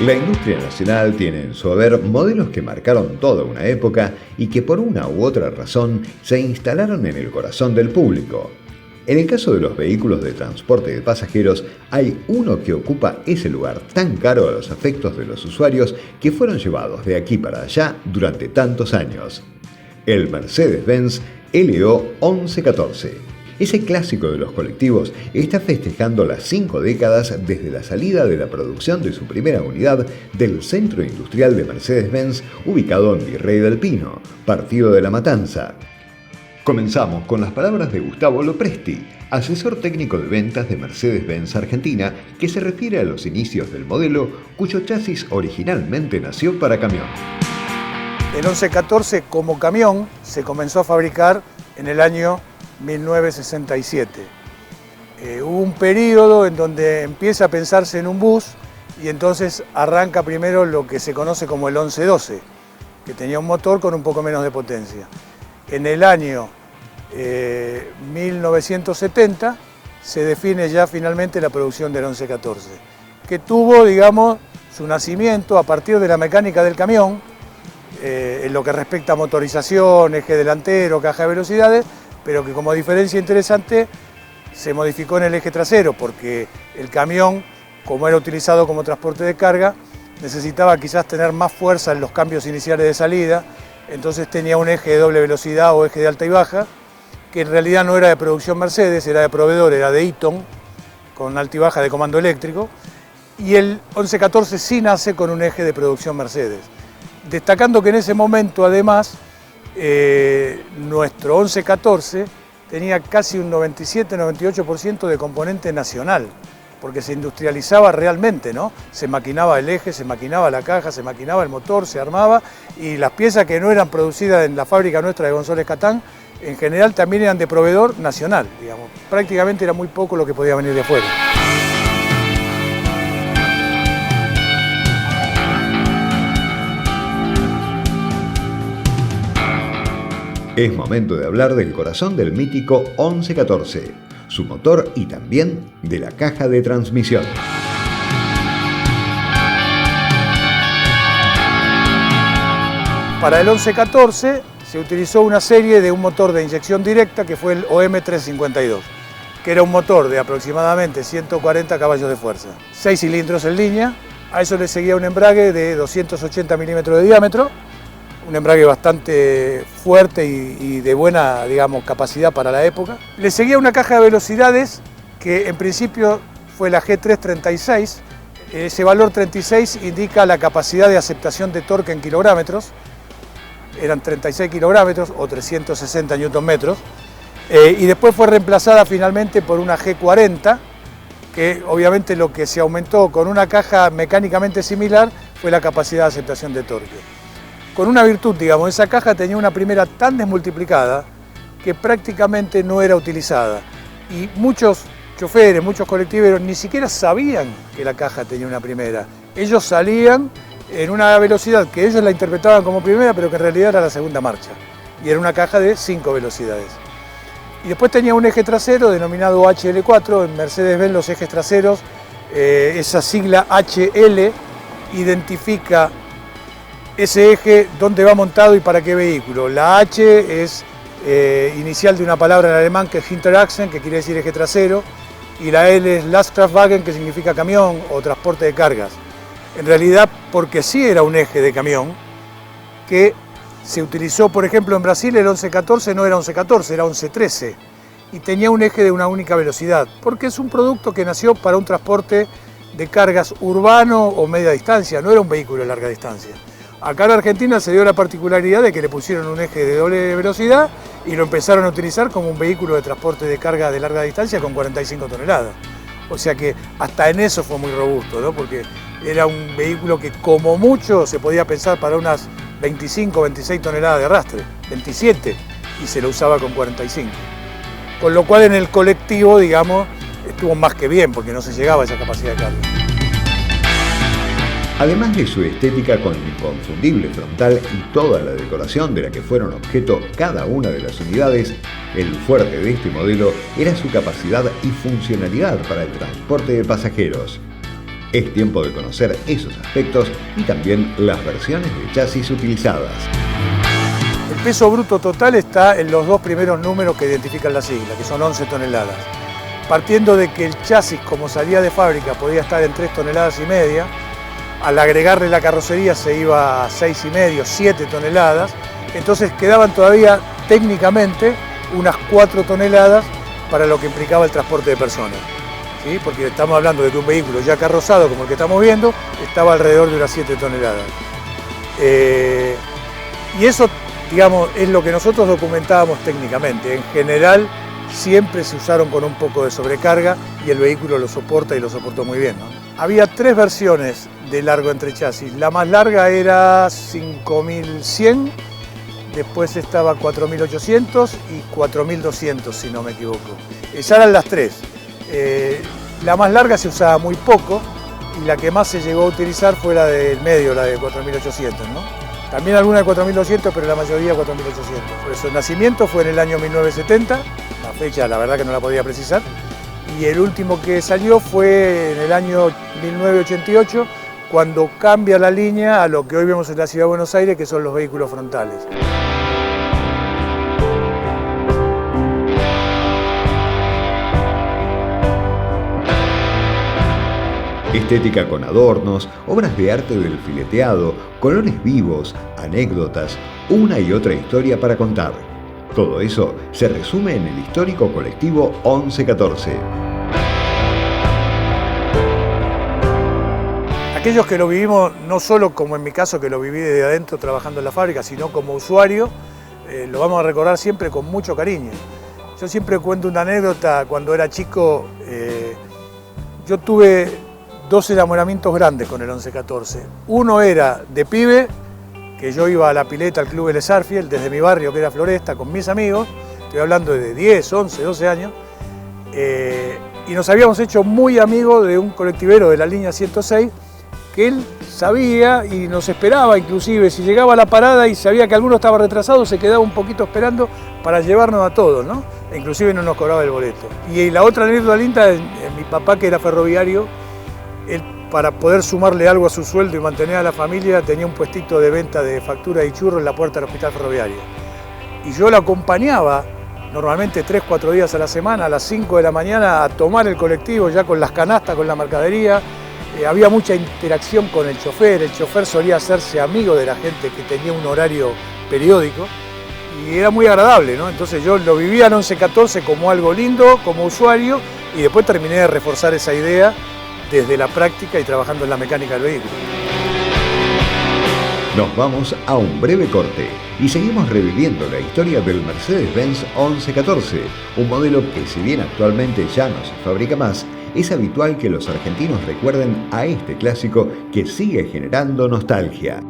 La industria nacional tiene en su haber modelos que marcaron toda una época y que por una u otra razón se instalaron en el corazón del público. En el caso de los vehículos de transporte de pasajeros, hay uno que ocupa ese lugar tan caro a los afectos de los usuarios que fueron llevados de aquí para allá durante tantos años. El Mercedes-Benz LO 1114. Ese clásico de los colectivos está festejando las 5 décadas desde la salida de la producción de su primera unidad del Centro Industrial de Mercedes-Benz ubicado en Virrey del Pino, partido de La Matanza. Comenzamos con las palabras de Gustavo Lopresti, asesor técnico de ventas de Mercedes-Benz Argentina, que se refiere a los inicios del modelo cuyo chasis originalmente nació para camión. El 1114 como camión se comenzó a fabricar en el año 1967. Hubo un periodo en donde empieza a pensarse en un bus y entonces arranca primero lo que se conoce como el 1112, que tenía un motor con un poco menos de potencia. En el año 1970 se define ya finalmente la producción del 1114, que tuvo, digamos, su nacimiento a partir de la mecánica del camión, en lo que respecta a motorización, eje delantero, caja de velocidades, pero que como diferencia interesante se modificó en el eje trasero, porque el camión, como era utilizado como transporte de carga, necesitaba quizás tener más fuerza en los cambios iniciales de salida, entonces tenía un eje de doble velocidad o eje de alta y baja, que en realidad no era de producción Mercedes, era de proveedor, era de Eaton, con alta y baja de comando eléctrico, y el 1114 sí nace con un eje de producción Mercedes. Destacando que en ese momento, además, nuestro 1114 tenía casi un 97-98% de componente nacional, porque se industrializaba realmente, ¿no? Se maquinaba el eje, se maquinaba la caja, se maquinaba el motor, se armaba, y las piezas que no eran producidas en la fábrica nuestra de González Catán, en general también eran de proveedor nacional, digamos. Prácticamente era muy poco lo que podía venir de afuera. Es momento de hablar del corazón del mítico 1114, su motor y también de la caja de transmisión. Para el 1114 se utilizó una serie de un motor de inyección directa que fue el OM352, que era un motor de aproximadamente 140 caballos de fuerza, 6 cilindros en línea, a eso le seguía un embrague de 280 milímetros de diámetro, un embrague bastante fuerte y de buena, digamos, capacidad para la época. Le seguía una caja de velocidades que en principio fue la G336. Ese valor 36 indica la capacidad de aceptación de torque en kilográmetros. Eran 36 kilográmetros o 360 newton-metros. Y después fue reemplazada finalmente por una G40, que obviamente lo que se aumentó con una caja mecánicamente similar fue la capacidad de aceptación de torque. Con una virtud, digamos, esa caja tenía una primera tan desmultiplicada que prácticamente no era utilizada. Y muchos choferes, muchos colectiveros ni siquiera sabían que la caja tenía una primera. Ellos salían en una velocidad que ellos la interpretaban como primera, pero que en realidad era la segunda marcha. Y era una caja de 5 velocidades. Y después tenía un eje trasero denominado HL4. En Mercedes-Benz los ejes traseros, esa sigla HL identifica ese eje, dónde va montado y para qué vehículo. La H es inicial de una palabra en alemán que es Hinterachsen, que quiere decir eje trasero, y la L es Lastkraftwagen, que significa camión o transporte de cargas. En realidad, porque sí era un eje de camión, que se utilizó, por ejemplo, en Brasil el 1114 no era 1114, era 1113, y tenía un eje de una única velocidad, porque es un producto que nació para un transporte de cargas urbano o media distancia, no era un vehículo de larga distancia. Acá en Argentina se dio la particularidad de que le pusieron un eje de doble velocidad y lo empezaron a utilizar como un vehículo de transporte de carga de larga distancia con 45 toneladas. O sea que hasta en eso fue muy robusto, ¿no? Porque era un vehículo que como mucho se podía pensar para unas 25 o 26 toneladas de arrastre, 27, y se lo usaba con 45. Con lo cual en el colectivo, digamos, estuvo más que bien porque no se llegaba a esa capacidad de carga. Además de su estética con inconfundible frontal y toda la decoración de la que fueron objeto cada una de las unidades, el fuerte de este modelo era su capacidad y funcionalidad para el transporte de pasajeros. Es tiempo de conocer esos aspectos y también las versiones de chasis utilizadas. El peso bruto total está en los dos primeros números que identifican la sigla, que son 11 toneladas. Partiendo de que el chasis, como salía de fábrica, podía estar en 3,5 toneladas, al agregarle la carrocería se iba a 6,5, 7 toneladas, entonces quedaban todavía técnicamente unas 4 toneladas para lo que implicaba el transporte de personas. ¿Sí? Porque estamos hablando de que un vehículo ya carrozado, como el que estamos viendo, estaba alrededor de unas 7 toneladas. Y eso, digamos, es lo que nosotros documentábamos técnicamente. En general, siempre se usaron con un poco de sobrecarga y el vehículo lo soporta y lo soportó muy bien, ¿no? Había 3 versiones de largo entre chasis. La más larga era 5100, después estaba 4800 y 4200, si no me equivoco. Esas eran las 3. La más larga se usaba muy poco y la que más se llegó a utilizar fue la del medio, la de 4800, ¿no? También alguna de 4200, pero la mayoría 4800. Por eso el nacimiento fue en el año 1970, la fecha la verdad que no la podía precisar, y el último que salió fue en el año 1988, cuando cambia la línea a lo que hoy vemos en la Ciudad de Buenos Aires, que son los vehículos frontales. Estética con adornos, obras de arte del fileteado, colores vivos, anécdotas, una y otra historia para contar. Todo eso se resume en el histórico colectivo 1114. Aquellos que lo vivimos, no solo como en mi caso que lo viví desde adentro trabajando en la fábrica, sino como usuario, lo vamos a recordar siempre con mucho cariño. Yo siempre cuento una anécdota. Cuando era chico, yo tuve 2 enamoramientos grandes con el 1114. Uno era de pibe, que yo iba a la pileta al Club Vélez Sarsfield desde mi barrio, que era Floresta, con mis amigos, estoy hablando de 10, 11, 12 años, y nos habíamos hecho muy amigos de un colectivero de la línea 106, que él sabía y nos esperaba, inclusive si llegaba a la parada y sabía que alguno estaba retrasado, se quedaba un poquito esperando para llevarnos a todos, ¿no? E inclusive no nos cobraba el boleto. Y la otra anécdota linda, mi papá, que era ferroviario, él, para poder sumarle algo a su sueldo y mantener a la familia, tenía un puestito de venta de facturas y churros en la puerta del hospital ferroviario. Y yo lo acompañaba normalmente 3 o 4 días a la semana, a las 5 de la mañana, a tomar el colectivo ya con las canastas, con la mercadería. Había mucha interacción con el chofer solía hacerse amigo de la gente que tenía un horario periódico y era muy agradable, ¿no? Entonces yo lo vivía en 1114 como algo lindo, como usuario, y después terminé de reforzar esa idea desde la práctica y trabajando en la mecánica del vehículo. Nos vamos a un breve corte y seguimos reviviendo la historia del Mercedes-Benz 1114, un modelo que, si bien actualmente ya no se fabrica más, es habitual que los argentinos recuerden a este clásico que sigue generando nostalgia.